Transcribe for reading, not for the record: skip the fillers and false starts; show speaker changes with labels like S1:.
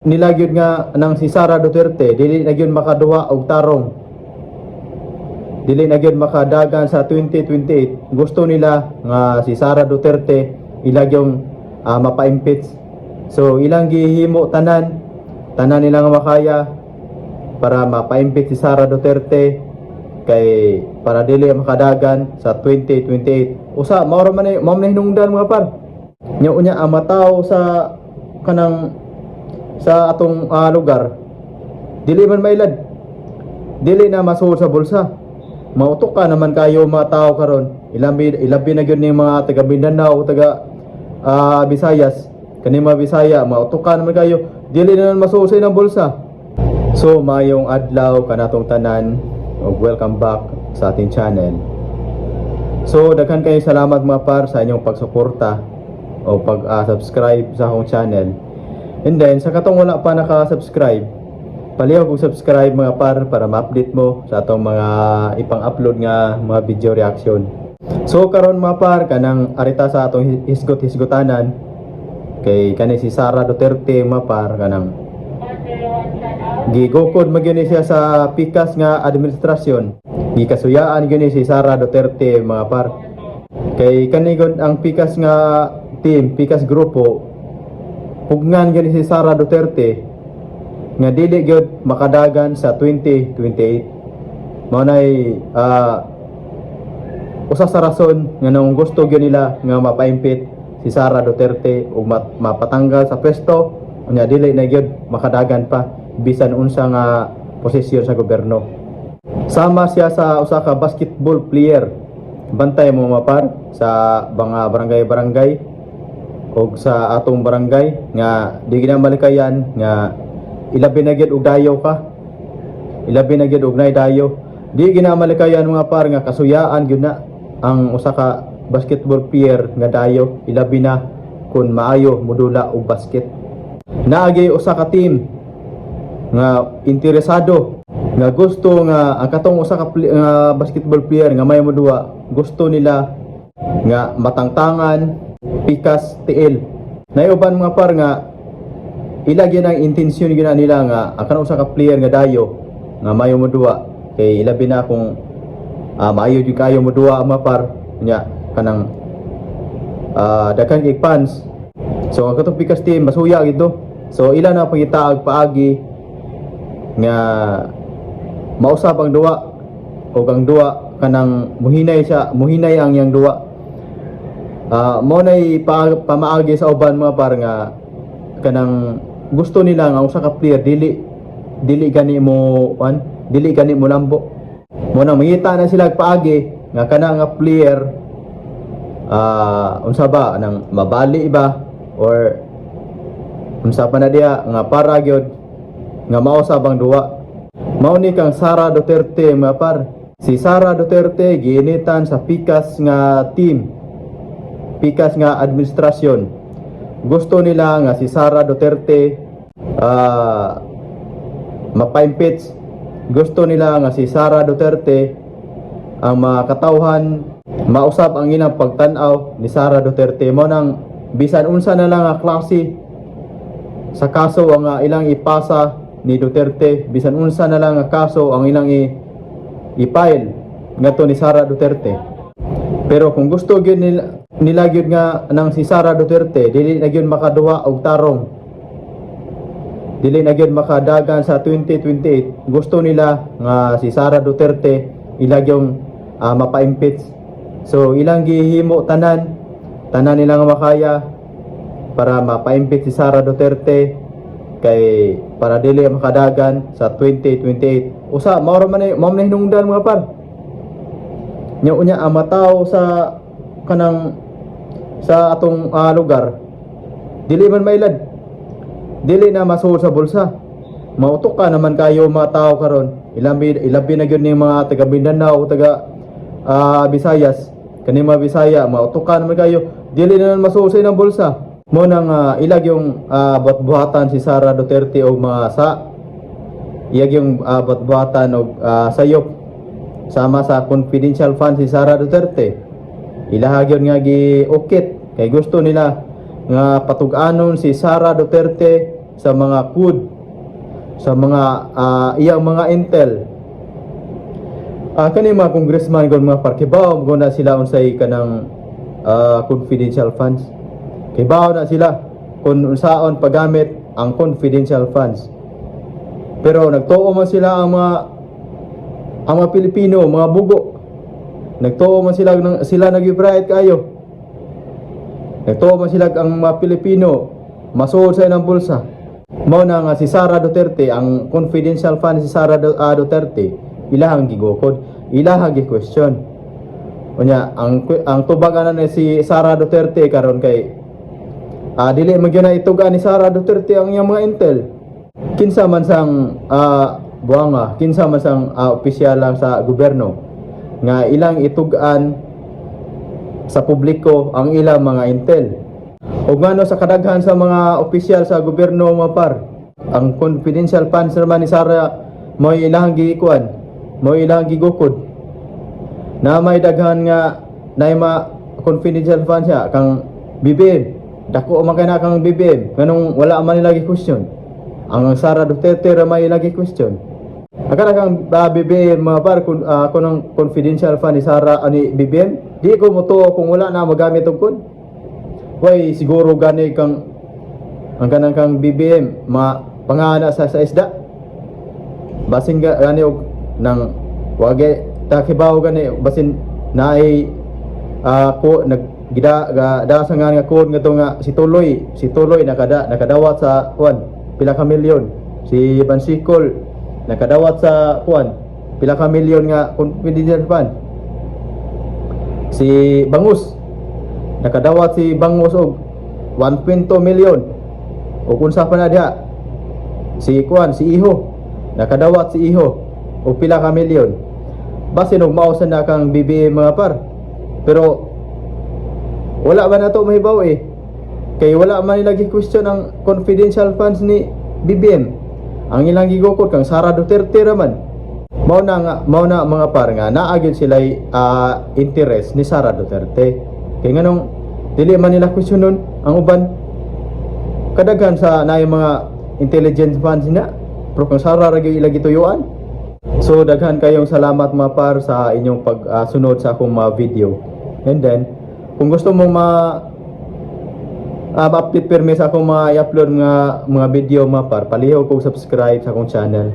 S1: nila gyud nga nang si Sara Duterte dili na gyud makaduwa og tarong, dili na gyud makadagan sa 2028. Gusto nila nga si Sara Duterte ilagyong mapa-impeach. So ilang gihimo tanan nila nga makaya para mapa-impeach si Sara Duterte kay para dili makadagan sa 2028. Usa mao man hinungdan mga par. Nya unya ang mataw sa kanang sa atong lugar dili man mailad, dili na masuod sa bulsa. Mautok ka naman kayo mataw karon, ilabi na gyud ning mga taga Mindanao, taga Visayas, kani mga Bisaya, mautok ka naman kayo, dili na masuod sa ilang bulsa. So mayong adlaw kanatong tanan ug welcome back sa ating channel. So daghan kayo salamat mga par sa inyong pagsuporta o pag-subscribe sa akong channel. And then sa katong wala pa naka-subscribe, paliw kung subscribe mga par para ma-update mo sa atong mga ipang-upload nga mga video reaction. So karon mga par kanang arita sa atong hisgot-hisgotanan kay kani si Sara Duterte mga par kanang gigukod magyuni siya sa pikas nga administrasyon. Gikasuyaan gyuni si Sara Duterte mga par. Kay kani gud ang pikas nga team, pikas grupo, hugnan gyud si Sara Duterte nga dili gyud makadagan sa 2028. Mao nay usa sa rason nga nang gusto gyud nila nga mapaimpit si Sara Duterte ug mapatanggal sa pwesto, unya dili na gyud makadagan pa bisan unsa nga posisyon sa gobyerno. Sama siya sa usa ka basketball player. Bantay mo mapar sa mga barangay o sa atong barangay nga di ginamalikayan nga ilabi na gyud og dayo ka, ilabi na gyud og nay dayo, di ginamalikayan mga par nga kasuyaan gyud na ang usa ka basketball player nga dayo, ilabi na kun maayo modula og basket. Naagi usa ka team nga interesado nga gusto nga ang katong usa ka basketball player nga may modua, gusto nila nga matangtangan pikas TL. Naiuban mga par nga ilagyan ang intensyon gina nila nga ang kanang usa ka player nga dayo nga mayo modua kay ilabi na kung maayo jud kayo modua mga par nya kanang daghan kay fans. So ang katong pikas team masuya gito. So ila na pangitaag paagi nga mausab ang duwa o ang duwa kanang muhinay ang yang duwa. Mo nay pamaagi sa uban mga par nga kanang gusto nila nga usa ka player dili gani mo lambo. Mo nang mangita na sila paagi nga kana nga player unsa ba nang mabali ba or unsa pa na diha nga para gyud nga mausab ang duwa. Mao ni kang Sara Duterte mga par. Si Sara Duterte giinitan sa pikas nga team, pikas nga administrasyon. Gusto nila nga si Sara Duterte mapa-impeach. Gusto nila nga si Sara Duterte ang makatawhan, mausab ang ilang pagtan-aw ni Sara Duterte. Mo nang bisan unsa na lang nga klase sa kaso ang ilang ipasa ni Duterte, bisan unsa na lang nga kaso ang ilang i-file ngadto ni Sara Duterte. Pero kung gusto gyud nila gyud nga nang si Sara Duterte dili na gyud makaduwa og tarong, dili na gyud makadagan sa 2028. Gusto nila nga si Sara Duterte ilagyong mapa-impeach. So ilang gihimo tanan nila nga makaya para mapa-impeach si Sara Duterte kay para dili makadagan sa 2028. Usa mao man hinungdan mga par. Nya unya ang mataw sa kanang sa atong lugar dili man mailad, dili na masuod sa bulsa. Mautok ka naman kayo mataw karon, ilabi na gyud ning mga taga Mindanao, taga Visayas, kani mga Bisaya, mautok ka naman kayo, dili na masuod sa ilang bulsa. Mo nang ilag yung buhat-buhatan si Sara Duterte og mga iyag yung buhat-buhatan og sayop sama sa confidential fund si Sara Duterte. Ilahagyon nga giukit kay gusto nila nga patug-anon si Sara Duterte sa mga code, sa mga iyang mga intel. Kani mga congressman gon mga par kibaw go na sila unsay kanang confidential funds. Kibaw na sila kung unsaon paggamit ang confidential funds. Pero nagtuo man sila ang mga Pilipino, mga bugo. Nagtuo man sila nag-bright kayo. Nagtuo man sila ang mga Pilipino masuod sa ilang bulsa. Mao na nga si Sara Duterte, ang confidential fund si Sara Duterte, ilahang gigukod, ilahang gi-question. Unya ang tubagan na si Sara Duterte karon kay dili man gyud na itugan ni Sara Duterte ang iyang mga intel. Kinsa man sang buanga, kinsa man sang opisyal lang sa gobyerno nga ilang itugan sa publiko ang ilang mga intel. O ngano sa kadaghan sa mga opisyal sa gobyerno mga par, ang confidential funds naman ni Sara mo ilang gikuan, mo ilang gigukod. Na may daghan nga na confidential funds siya kang BBM. Dako man kay na kang BBM, nganong wala man nila gi-question. Ang Sara Duterte ra may lagi question. Akala kang BBM mga par kung ang confidential fund ni Sara ani BBM, di ko mo to kung wala na magamit og kun. Way siguro gani kang ang kanang kang BBM pangana sa isda. Basin gani og nang wage takibaw gani basin naay ko nagdasa nga code nga to nga si Tuloy nakadawat sa kuan pila ka milyon. Si Bansikol nakadawat sa kuan pila ka milyon nga confidential fund. Si Bangus nakadawat si Bangus og 1.2 milyon. O kung sa pa na diha si kuan si Iho nakadawat si Iho og pila ka milyon. Basin og mao na kang BBM mga par. Pero wala ba na to mahibaw kay wala man nila gi-question ang confidential funds ni BBM. Ang ilang gigukod kang Sara Duterte raman. Mao na mga par nga naagid sila interest ni Sara Duterte. Kay nganong dili man nila questionon ang uban kadaghan sa naay mga intelligence funds na pero kang Sara ra gyud ilagi tuyuan. So daghan kayong salamat mga par sa inyong pagsunod sa akong mga video. And then kung gusto mong ma-update perme sa akong mga i-upload mga video mga par, palihog kong subscribe sa akong channel.